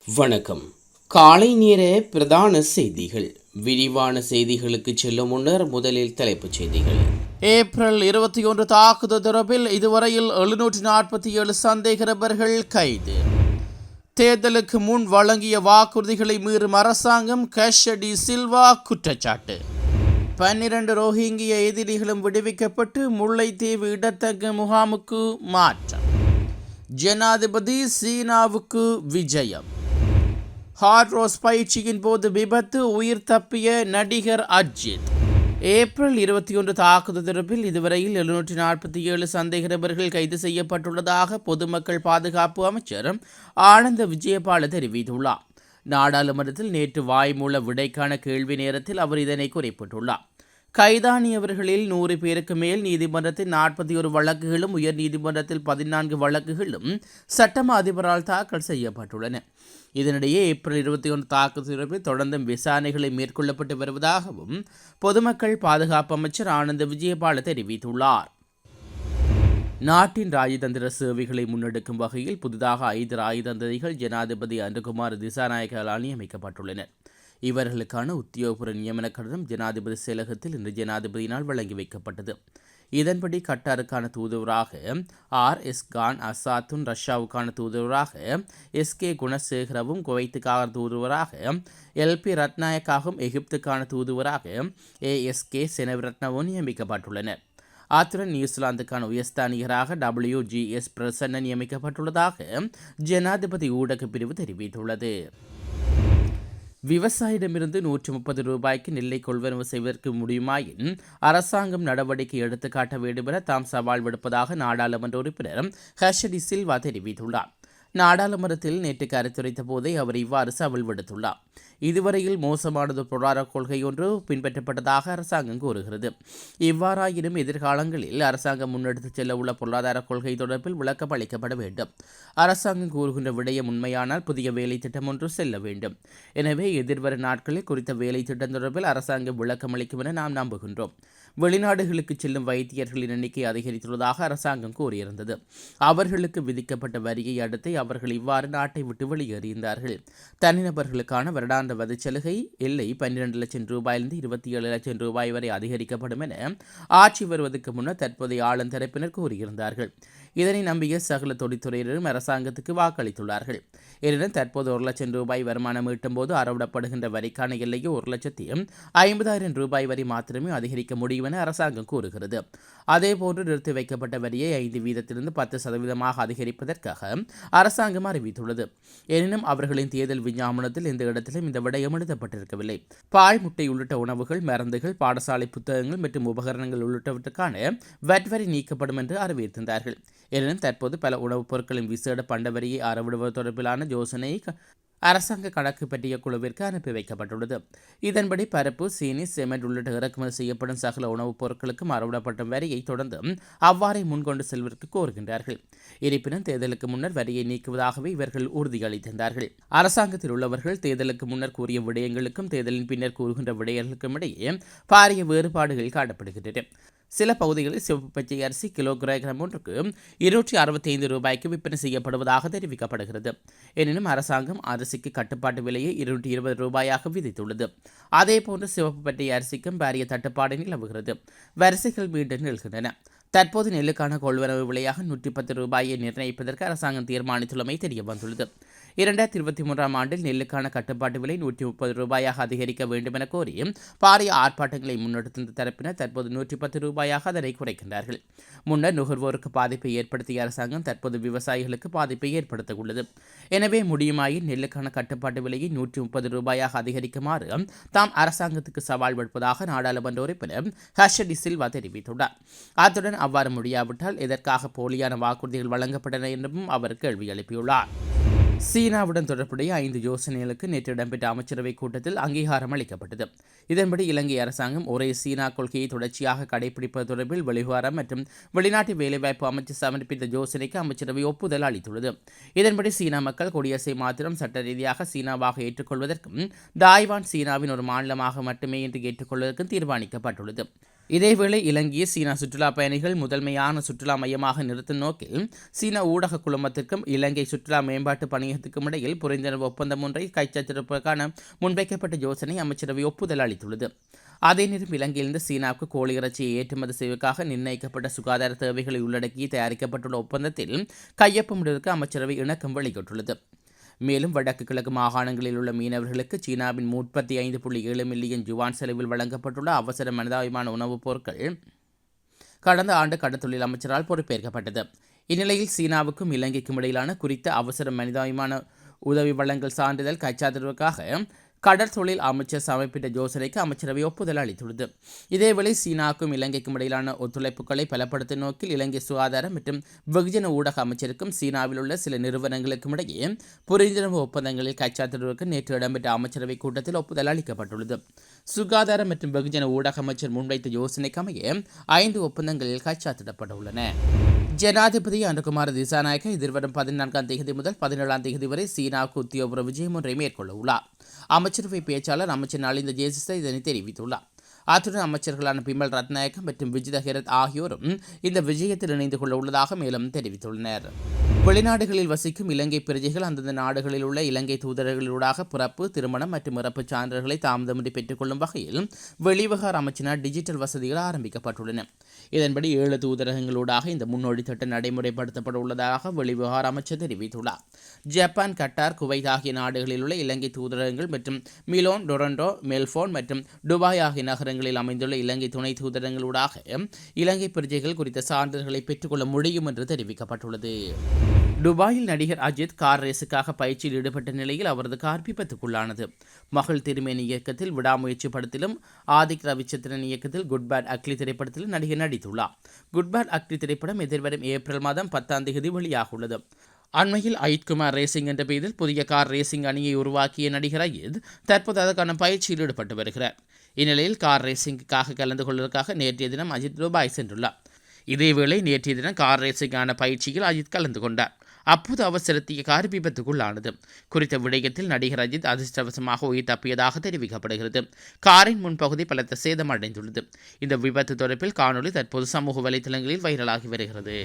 வணக்கம். காலை நேர பிரதான செய்திகள். விரிவான செய்திகளுக்கு செல்லும் முன்னர் முதலில் தலைப்புச் செய்திகள். ஏப்ரல் 21 தாக்குதல் தொடர்பில் இதுவரையில் 747 சந்தேக நபர்கள் கைது. தேர்தலுக்கு முன் வழங்கிய வாக்குறுதிகளை மீறும் அரசாங்கம் கேஷ டி சில்வா குற்றச்சாட்டு. 12 ரோஹிங்கிய எதிரிகளும் விடுவிக்கப்பட்டு முல்லைத்தீவு இடத்தங்க முகாமுக்கு மாற்றம். ஜனாதிபதி சீனாவுக்கு விஜயம். ஹார்ட்ரோஸ் பயிற்சியின் போது விபத்து, உயிர் தப்பிய நடிகர் அஜித். ஏப்ரல் 21 தாக்குதல் தொடர்பில் இதுவரையில் 747 சந்தேக நபர்கள் கைது செய்யப்பட்டுள்ளதாக பொதுமக்கள் பாதுகாப்பு அமைச்சர் ஆனந்த விஜயபால தெரிவித்துள்ளார். நாடாளுமன்றத்தில் நேற்று வாய்மூல விடைக்கான கேள்வி நேரத்தில் அவர் இதனை குறிப்பிட்டுள்ளார். கைதானியவர்களில் 100 பேருக்கு மேல் நீதிமன்றத்தில் 41 வழக்குகளும் உயர் நீதிமன்றத்தில் 14 வழக்குகளும் சட்டமா அதிபரால் தாக்கல் செய்யப்பட்டுள்ளன. இதனிடையே ஏப்ரல் 21 தாக்குதல் தொடர்பில் தொடர்ந்தும் விசாரணைகளை மேற்கொள்ளப்பட்டு வருவதாகவும் பொதுமக்கள் பாதுகாப்பு அமைச்சர் ஆனந்த விஜயபால தெரிவித்துள்ளார். நாட்டின் ராஜதந்திர சேவைகளை முன்னெடுக்கும் வகையில் புதிதாக 5 ராஜதந்திரிகள் ஜனாதிபதி அனுகுமார் திசாநாயகவால் நியமிக்கப்பட்டுள்ளனர். இவர்களுக்கான உத்தியோகபூர்வ நியமன கடிதம் ஜனாதிபதி செயலகத்தில் இன்று ஜனாதிபதியினால் வழங்கி வைக்கப்பட்டது. இதன்படி கட்டாருக்கான தூதுவராக RS கான் அசாத்துன், ரஷ்யாவுக்கான தூதுவராக SK குணசேகரவும், குவைத்துக்கான தூதுவராக LP ரத்நாயக்காகவும், எகிப்துக்கான தூதுவராக ASK செனவிரத்னவும் நியமிக்கப்பட்டுள்ளனர். அத்துடன் நியூசிலாந்துக்கான உயர்ஸ்தானிகராக WGS பிரசன்ன நியமிக்கப்பட்டுள்ளதாக ஜனாதிபதி ஊடக பிரிவு தெரிவித்துள்ளது. விவசாயிடமிருந்து 130 ரூபாய்க்கு நெல்லை கொள்வனவு செய்வதற்கு முடியுமாயின் அரசாங்கம் நடவடிக்கை எடுத்து காட்ட வேண்டும் என தாம் சவால் விடுப்பதாக நாடாளுமன்ற உறுப்பினர் கேஷ டி சில்வா தெரிவித்துள்ளார். நாடாளுமன்றத்தில் நேற்று கருத்துரைத்த போதே அவர் இவ்வாறு சவால் விடுத்துள்ளார். இதுவரையில் மோசமானது பொருளாதார கொள்கை ஒன்று பின்பற்றப்பட்டதாக அரசாங்கம் கூறுகிறது. இவ்வாறாயினும் எதிர்காலங்களில் அரசாங்கம் முன்னெடுத்துச் செல்ல உள்ள பொருளாதார கொள்கை தொடர்பில் விளக்கம் அளிக்கப்பட வேண்டும். அரசாங்கம் கூறுகின்ற விடயம் உண்மையானால் புதிய வேலை திட்டம் ஒன்று செல்ல வேண்டும். எனவே எதிர்வரும் நாட்களில் குறித்த வேலை திட்டம் தொடர்பில் அரசாங்கம் விளக்கம் அளிக்கும் என நாம் நம்புகின்றோம். வெளிநாடுகளுக்கு செல்லும் வைத்தியர்களின் எண்ணிக்கை அதிகரித்துள்ளதாக அரசாங்கம் கூறியிருந்தது. அவர்களுக்கு விதிக்கப்பட்ட வரியை அடுத்து அவர்கள் இவ்வாறு நாட்டை விட்டு வெளியேறியிருந்தார்கள். தனிநபர்களுக்கான வருடாந்த வரிச்சலுகை எல்லை 12 லட்சம் ரூபாயிலிருந்து 27 லட்சம் ரூபாய் வரை அதிகரிக்கப்படும் என ஆட்சி வருவதற்கு முன்னர் தற்போதைய ஆளும் தரப்பினர் கூறியிருந்தார்கள். இதனை நம்பிய சகல தொழில்துறையினரும் அரசாங்கத்துக்கு வாக்களித்துள்ளார்கள். எனினும் தற்போது 1 லட்சம் ரூபாய் வருமானம் ஈட்டும் போது அறவிடப்படுகின்ற வரிக்கான எல்லையை 1,50,000 ரூபாய் வரை மாத்திரமே அதிகரிக்க முடியும் என அரசாங்கம் கூறுகிறது. அதேபோன்று நிறுத்தி வைக்கப்பட்ட வரியை 5 வீதத்திலிருந்து 10% அதிகரிப்பதற்காக அரசாங்கம் அறிவித்துள்ளது. எனினும் அவர்களின் தேர்தல் விஞ்ஞாபனத்தில் எந்த இடத்திலும் இந்த விடயம் எழுதப்பட்டிருக்கவில்லை. பால், முட்டை உள்ளிட்ட உணவுகள், மருந்துகள், பாடசாலை புத்தகங்கள் மற்றும் உபகரணங்கள் உள்ளிட்டவற்றுக்கான வட் வரி நீக்கப்படும் என்று அறிவித்திருந்தார்கள். எனினும் தற்போது பல உணவுப் பொருட்களின் விசேட பண்ட வரியை அறவிடுவது தொடர்பிலான யோசனை அரசாங்க கணக்கு பற்றிய குழுவிற்கு அனுப்பி வைக்கப்பட்டுள்ளது. இதன்படி பருப்பு, சீனி, சிமெண்ட் உள்ளிட்ட இறக்குமதி செய்யப்படும் சகல உணவுப் பொருட்களுக்கும் அறவிடப்பட்ட வரியை தொடர்ந்து அவ்வாறே முன்கொண்டு செல்வதற்கு கோருகின்றார்கள். இருப்பினும் தேர்தலுக்கு முன்னர் வரியை நீக்குவதாகவே இவர்கள் உறுதியளித்திருந்தார்கள். அரசாங்கத்தில் உள்ளவர்கள் தேர்தலுக்கு முன்னர் கூறிய விடயங்களுக்கும் தேர்தலின் பின்னர் கூறுகின்ற விடயங்களுக்கும் இடையே பாரிய வேறுபாடுகள் காணப்படுகின்றன. சில பகுதிகளில் சிவப்பு பச்சை அரிசி கிலோகிராம் ஒன்றுக்கு 265 ரூபாய்க்கு விற்பனை செய்யப்படுவதாக தெரிவிக்கப்படுகிறது. எனினும் அரசாங்கம் அரிசிக்கு கட்டுப்பாட்டு விலையை 220 ரூபாயாக விதித்துள்ளது. அதேபோன்று சிவப்பு பச்சை அரிசிக்கும் பாரிய தட்டுப்பாடு நிலவுகிறது. வரிசைகள் மீண்டும் நிற்கின்றன. தற்போது நெல்லுக்கான கொள்வனவு விலையாக 110 ரூபாயை நிர்ணயிப்பதற்கு அரசாங்கம் தீர்மானித்துள்ளமை தெரிய வந்துள்ளது. 2023 ஆண்டில் நெல்லுக்கான கட்டுப்பாட்டு விலை 130 ரூபாயாக அதிகரிக்க வேண்டும் என கோரி பாரிய ஆர்ப்பாட்டங்களை முன்னெடுத்த தரப்பினர் தற்போது 110 ரூபாயாக அதனை குறைக்கின்றார்கள். முன்னர் நுகர்வோருக்கு பாதிப்பை ஏற்படுத்திய அரசாங்கம் தற்போது விவசாயிகளுக்கு பாதிப்பை ஏற்படுத்த உள்ளது. எனவே முடியுமாயின் நெல்லுக்கான கட்டுப்பாட்டு விலையை 130 ரூபாயாக அதிகரிக்குமாறு தாம் அரசாங்கத்துக்கு சவால் விடுப்பதாக நாடாளுமன்ற உறுப்பினர் கேஷ டி சில்வா தெரிவித்துள்ளார். அத்துடன் அவ்வாறு முடியாவிட்டால் எதற்காக போலியான வாக்குறுதிகள் வழங்கப்பட்டன என்றும் அவர் கேள்வி எழுப்பியுள்ளார். சீனாவுடன் தொடர்புடைய 5 யோசனைகளுக்கு நேற்று இடம்பெற்ற அமைச்சரவை கூட்டத்தில் அங்கீகாரம் அளிக்கப்பட்டது. இதன்படி இலங்கை அரசாங்கம் ஒரே சீனா கொள்கையை தொடர்ச்சியாக கடைபிடிப்பது தொடர்பில் வெளிவாரம் மற்றும் வெளிநாட்டு வேலைவாய்ப்பு அமைச்சர் சமர்ப்பித்த யோசனைக்கு அமைச்சரவை ஒப்புதல் அளித்துள்ளது. இதன்படி சீனா மக்கள் குடியரசை மாத்திரம் சட்ட ரீதியாக சீனாவாக ஏற்றுக்கொள்வதற்கும் தாய்வான் சீனாவின் ஒரு மாநிலமாக மட்டுமே என்று ஏற்றுக்கொள்வதற்கும் தீர்மானிக்கப்பட்டுள்ளது. இதேவேளை இலங்கையை சீனா சுற்றுலா பயணிகள் முதன்மையான சுற்றுலா மையமாக நிறுத்தும் நோக்கில் சீன ஊடக குழுமத்திற்கும் இலங்கை சுற்றுலா மேம்பாட்டு பணியகத்துக்கும் இடையில் புரிந்துணர்வு ஒப்பந்தம் ஒன்றை கைச்சாத்திருப்பதற்கான முன்வைக்கப்பட்ட யோசனை அமைச்சரவை ஒப்புதல் அளித்துள்ளது. அதே நேரம் இலங்கையிலிருந்து சீனாவுக்கு கோழி இறைச்சியை ஏற்றுமதி செய்வதற்காக நிர்ணயிக்கப்பட்ட சுகாதார தேவைகளை உள்ளடக்கி தயாரிக்கப்பட்டுள்ள ஒப்பந்தத்தில் கையொப்பமிடுவதற்கு அமைச்சரவை இணக்கம் வெளியிட்டுள்ளது. மேலும் வடக்கு கிழக்கு மாகாணங்களில் உள்ள மீனவர்களுக்கு சீனாவின் 35.7 மில்லியன் யுவான் செலவில் வழங்கப்பட்டுள்ள அவசர மனிதாபிமான உணவுப் பொருட்கள் கடந்த ஆண்டு கடற்தொழில் அமைச்சரால் பொறுப்பேற்கப்பட்டது. இந்நிலையில் சீனாவுக்கும் இலங்கைக்கும் இடையிலான குறித்த அவசர மனிதாபிமான உதவி வழங்கல் சான்றிதழ் கைச்சாத்திடுவதற்காக கடற்தொழில் அமைச்சர் சமர்ப்பித்த யோசனைக்கு அமைச்சரவை ஒப்புதல் அளித்துள்ளது. இதேவேளை சீனாவுக்கும் இலங்கைக்கும் இடையிலான ஒத்துழைப்புகளை பலப்படுத்தும் நோக்கில் இலங்கை சுகாதார மற்றும் வெகுஜன ஊடக அமைச்சருக்கும் சீனாவில் உள்ள சில நிறுவனங்களுக்கும் இடையே புரிந்துணர்வு ஒப்பந்தங்களில் கைச்சாத்திடுவதற்கு நேற்று இடம்பெற்ற அமைச்சரவை கூட்டத்தில் ஒப்புதல் அளிக்கப்பட்டுள்ளது. சுகாதார மற்றும் வெகுஜன ஊடக அமைச்சர் முன்வைத்த யோசனைக்கு அமைய 5 ஒப்பந்தங்களில் கைச்சாத்திடப்பட்டுள்ளன. ஜனாதிபதி அனுகுமார திசாநாயக்க எதிர்வரும் 14ஆம் தேதி முதல் 17ஆம் தேதி வரை சீனாவுக்கு உத்தியோகபூர்வ விஜயம் ஒன்றை மேற்கொள்ள உள்ளார். அமைச்சரவை பேச்சாளர் அமைச்சர் நலிந்த ஜேசிச இதனை தெரிவித்துள்ளார். அத்துடன் அமைச்சர்களான பிமல் ரத்நாயக்க மற்றும் விஜித ஹெரத் ஆகியோரும் இந்த விஜயத்தில் இணைந்து கொள்ள உள்ளதாக மேலும் தெரிவித்துள்ளனர். வெளிநாடுகளில் வசிக்கும் இலங்கை பிரஜைகள் அந்தந்த நாடுகளில் உள்ள இலங்கை தூதரர்களூடாக பிறப்பு, திருமணம் மற்றும் இறப்புச் சான்றுகளை தாமதமின்றி பெற்றுக்கொள்ளும் வகையில் வெளிவிவகார அமைச்சினால் டிஜிட்டல் வசதிகள் ஆரம்பிக்கப்பட்டுள்ளன. இதன்படி 7 தூதரகங்களூடாக இந்த முன்னோடி திட்டம் நடைமுறைப்படுத்தப்பட உள்ளதாக வெளிவிவகார அமைச்சர் தெரிவித்துள்ளார். ஜப்பான், கட்டார், குவைத் ஆகிய நாடுகளில் உள்ள இலங்கை தூதரகங்கள் மற்றும் மிலோன், டொரண்டோ, மெல்போர்ன் மற்றும் துபாய் ஆகிய நகரங்களில் அமைந்துள்ள இலங்கை துணை தூதரங்களூடாக இலங்கை பிரஜைகள் குறித்த சான்றிதழ்களை பெற்றுக்கொள்ள முடியும் என்று தெரிவிக்கப்பட்டுள்ளது. துபாயில் நடிகர் அஜித் கார் ரேஸுக்காக பயிற்சியில் ஈடுபட்ட நிலையில் அவரது கார் விபத்துக்குள்ளானது. மகள் திருமேனி இயக்கத்தில் விடாமுயற்சி படத்திலும் ஆதிக் ரவிச்சந்திரன் இயக்கத்தில் குட் பேட் அக்லி திரைப்படத்திலும் நடிகர் நடித்துள்ளார். குட் பேட் அக்லி திரைப்படம் எதிர்வரும் ஏப்ரல் மாதம் 10ஆம் தேதி வெளியாக உள்ளது. அண்மையில் அயித் குமார் ரேசிங் என்ற பெயரில் புதிய கார் ரேசிங் அணியை உருவாக்கிய நடிகர் அயித் தற்போது அதற்கான பயிற்சியில் ஈடுபட்டு வருகிறார். இந்நிலையில் கார் ரேசிங்குக்காக கலந்து கொள்வதற்காக நேற்றைய தினம் அஜித் துபாய் சென்றுள்ளார். இதேவேளை நேற்றைய தினம் கார் ரேசிங்கான பயிற்சியில் அஜித் கலந்து கொண்டார். அப்போது அவர் செலுத்திய கார் விபத்துக்குள்ளானது. குறித்த விடயத்தில் நடிகர் அஜித் அதிர்ஷ்டவசமாக உயிர் தப்பியதாக தெரிவிக்கப்படுகிறது. காரின் முன்பகுதி பலத்த சேதம் அடைந்துள்ளது. இந்த விபத்து தொடர்பில் காணொலி தற்போது சமூக வலைதளங்களில் வைரலாகி வருகிறது.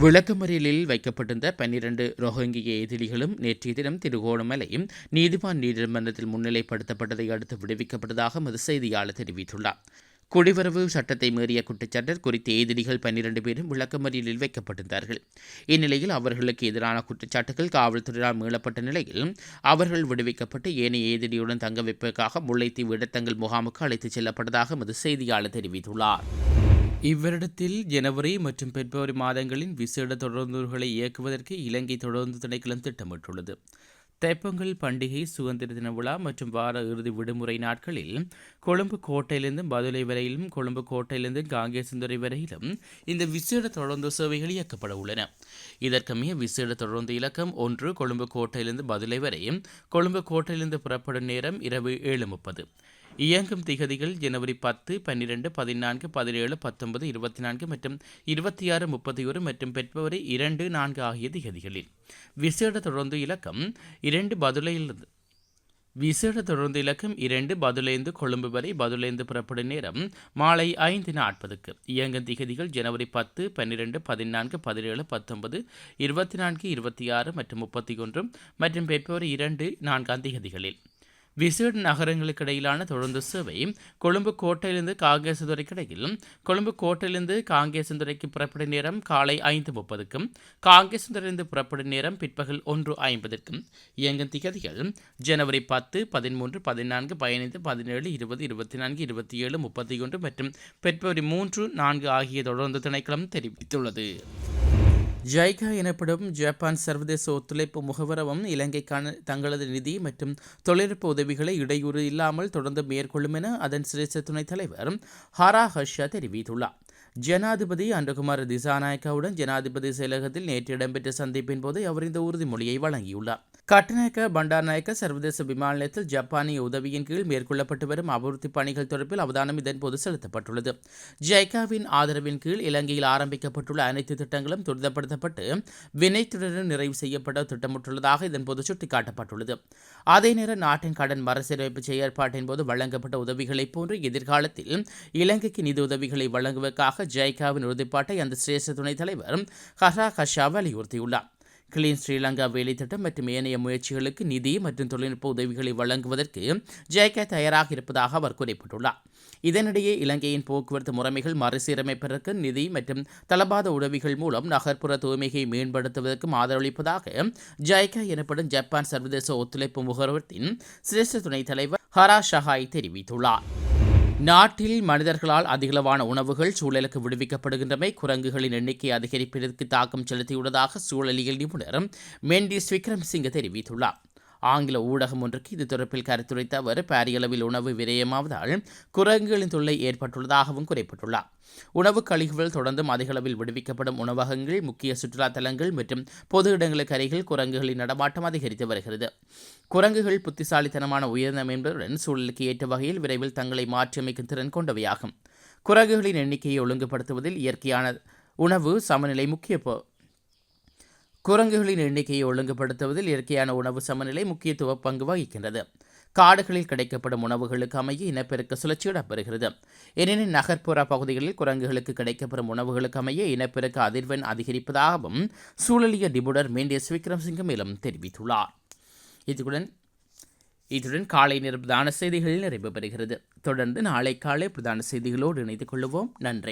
விளக்கமறியலில் வைக்கப்பட்டிருந்த 12 ரோஹிங்கிய எதிரிகளும் நேற்றைய தினம் திருகோணமலை நீதிவான் நீதிமன்றத்தில் முன்னிலைப்படுத்தப்பட்டதை அடுத்து விடுவிக்கப்பட்டதாக எமது செய்தியாளர் தெரிவித்துள்ளார். குடிவரவு சட்டத்தை மீறிய குற்றச்சாட்டில் குறித்த எதிரிகள் 12 பேரும் விளக்கமறியலில் வைக்கப்பட்டிருந்தார்கள். இந்நிலையில் அவர்களுக்கு எதிரான குற்றச்சாட்டுகள் காவல்துறையால் மீளப்பட்ட நிலையில் அவர்கள் விடுவிக்கப்பட்டு ஏனைய எதிரியுடன் தங்க வைப்பதற்காக முல்லைத்தீவு இடத்தங்கள் முகாமுக்கு அழைத்துச் செல்லப்பட்டதாக எமது செய்தியாளர் தெரிவித்துள்ளார். இவ்வருடத்தில் ஜனவரி மற்றும் பிப்ரவரி மாதங்களின் விசேட தொடர்ந்துகளை இயக்குவதற்கு இலங்கை தொடர்ந்து திணைக்களம் திட்டமிட்டுள்ளது. தைப்பொங்கல் பண்டிகை, சுதந்திர தின விழா மற்றும் வார இறுதி விடுமுறை நாட்களில் கொழும்பு கோட்டையிலிருந்து பதுளை வரையிலும், கொழும்பு கோட்டையிலிருந்து காங்கேசந்துறை வரையிலும் இந்த விசேட தொடர்ந்து சேவைகள் இயக்கப்பட உள்ளன. இதற்கமைய விசேட தொடர்ந்து இலக்கம் 1 கொழும்பு கோட்டையிலிருந்து பதுளை வரையும், கொழும்பு கோட்டையிலிருந்து புறப்படும் நேரம் இரவு 7:30. இயங்கும் திகதிகள் ஜனவரி 10, 12, 14, 17, 19, 24 மற்றும் 26, 31 மற்றும் பிப்ரவரி 2, 4 ஆகிய திகதிகளில். விசேட தொடர்ந்து இலக்கம் 2 பதுளையிலிருந்து பதுளைந்து கொழும்பு வரை, பதுளைந்து புறப்படும் நேரம் மாலை 5:40. இயங்கும் திகதிகள் ஜனவரி 10, 12, 14, 17, 19, 24, 26 மற்றும் 31 மற்றும் பிப்ரவரி 2, 4 திகதிகளில். விசேட நகரங்களுக்கு இடையிலான தொடர்ந்து சேவை கொழும்பு கோட்டையிலிருந்து காங்கேசந்துறைக்கு இடையில், கொழும்பு கோட்டையிலிருந்து காங்கேசந்துறைக்கு புறப்படும் நேரம் காலை 5:30க்கும், காங்கேசந்துறையிலிருந்து புறப்படும் நேரம் பிற்பகல் 1:50க்கும். இயங்கும் திகதிகள் ஜனவரி 10, 13, 14, 15, 17, 20, 24, 27, 31 மற்றும் பிப்ரவரி 3, 4 ஆகிய தொடர்ந்து திணைக்களம் தெரிவித்துள்ளது. ஜைகா எனப்படும் ஜப்பான் சர்வதேச ஒத்துழைப்பு முகவரவும் இலங்கைக்கான தங்களது நிதி மற்றும் தொழில்நுட்ப உதவிகளை இடையூறு இல்லாமல் தொடர்ந்து மேற்கொள்ளும் என அதன் சிரேஷ்ட துணைத் தலைவர் ஹரா ஹர்ஷா தெரிவித்துள்ளார். ஜனாதிபதி அனுகுமார திசாநாயக்காவுடன் ஜனாதிபதி செயலகத்தில் நேற்று இடம்பெற்ற சந்திப்பின் போது அவர் இந்த உறுதிமொழியை வழங்கியுள்ளார். கட்டுநாயக்க பண்டாரநாயக்க சர்வதேச விமான நிலையத்தில் ஜப்பானிய உதவியின் கீழ் மேற்கொள்ளப்பட்டு வரும் அபிவிருத்தி பணிகள் தொடர்பில் அவதானம் இதன்போது செலுத்தப்பட்டுள்ளது. ஜைகாவின் ஆதரவின் கீழ் இலங்கையில் ஆரம்பிக்கப்பட்டுள்ள அனைத்து திட்டங்களும் துரிதப்படுத்தப்பட்டு வினைத்துடன் நிறைவு செய்யப்பட திட்டமிட்டுள்ளதாக இதன்போது சுட்டிக்காட்டப்பட்டுள்ளது. அதேநேரம் நாட்டின் கடன் மறுசீரமைப்பு செயற்பாட்டின் போது வழங்கப்பட்ட உதவிகளைப் போன்று எதிர்காலத்தில் இலங்கைக்கு நிதி உதவிகளை வழங்குவதற்காக ஜைகாவின் உறுதிப்பாட்டை அந்த சிரேஷ்ட துணைத் தலைவர் ஹரா கஷா வலியுறுத்தியுள்ளார். கிளீன் ஸ்ரீலங்கா வேலை திட்டம் மற்றும் ஏனைய முயற்சிகளுக்கு நிதி மற்றும் தொழில்நுட்ப உதவிகளை வழங்குவதற்கு ஜேகே தயாராக இருப்பதாக அவர் குறிப்பிட்டுள்ளார். இதனிடையே இலங்கையின் போக்குவரத்து முறைமைகள் மறுசீரமைப்பதற்கு நிதி மற்றும் தளபாத உதவிகள் மூலம் நகர்ப்புற தூய்மையை மேம்படுத்துவதற்கும் ஆதரவளிப்பதாக ஜைகா எனப்படும் ஜப்பான் சர்வதேச ஒத்துழைப்பு முகவரத்தின் சிரேஷ்ட துணைத் தலைவர் ஹரா ஷஹாய் தெரிவித்துள்ளார். நாட்டில் மனிதர்களால் அதிகளவான உணவுகள் சூழலுக்கு விடுவிக்கப்படுகின்றமை குரங்குகளின் எண்ணிக்கை அதிகரிப்பதற்கு தாக்கம் செலுத்தியுள்ளதாக சூழலியல் நிபுணர் மெண்டிஸ் விக்ரம்சிங்க தெரிவித்துள்ளார். ஆங்கில ஊடகம் ஒன்றுக்கு இது தொடர்பில் கருத்துரைத்த அவர் பாரியளவில் உணவு விரயமாவதால் குரங்குகளின் தொல்லை ஏற்பட்டுள்ளதாகவும் குறிப்பிட்டுள்ளார். உணவு கழிவுகள் தொடர்ந்தும் அதிகளவில் விடுவிக்கப்படும் உணவகங்கள், முக்கிய சுற்றுலா தலங்கள் மற்றும் பொது இடங்களுக்கு அருகில் குரங்குகளின் நடமாட்டம் அதிகரித்து வருகிறது. குரங்குகள் புத்திசாலித்தனமான உயர்ந்த என்பதுடன் சூழலுக்கு ஏற்ற வகையில் விரைவில் தங்களை மாற்றியமைக்கும் திறன் கொண்டவையாகும். குரங்குகளின் எண்ணிக்கையை ஒழுங்குபடுத்துவதில் இயற்கையான உணவு சமநிலை குரங்குகளின் எண்ணிக்கையை ஒழுங்குபடுத்துவதில் இயற்கையான உணவு சமநிலை முக்கியத்துவ பங்கு வகிக்கின்றது. காடுகளில் கிடைக்கப்படும் உணவுகளுக்கு அமைய இனப்பெருக்க சுழற்சி இடம்பெறுகிறது. எனினும் நகர்ப்புற பகுதிகளில் குரங்குகளுக்கு கிடைக்கப்படும் உணவுகளுக்கு அமைய இனப்பெருக்க அதிர்வெண் அதிகரிப்பதாகவும் சூழலிய நிபுணர் மெண்டிஸ் விக்ரம்சிங்க மேலும் தெரிவித்துள்ளார். இத்துடன் காலை நேர பிரதான செய்திகளில் நிறைவு பெறுகிறது. தொடர்ந்து நாளை காலை பிரதான செய்திகளோடு இணைத்துக் கொள்வோம். நன்றி.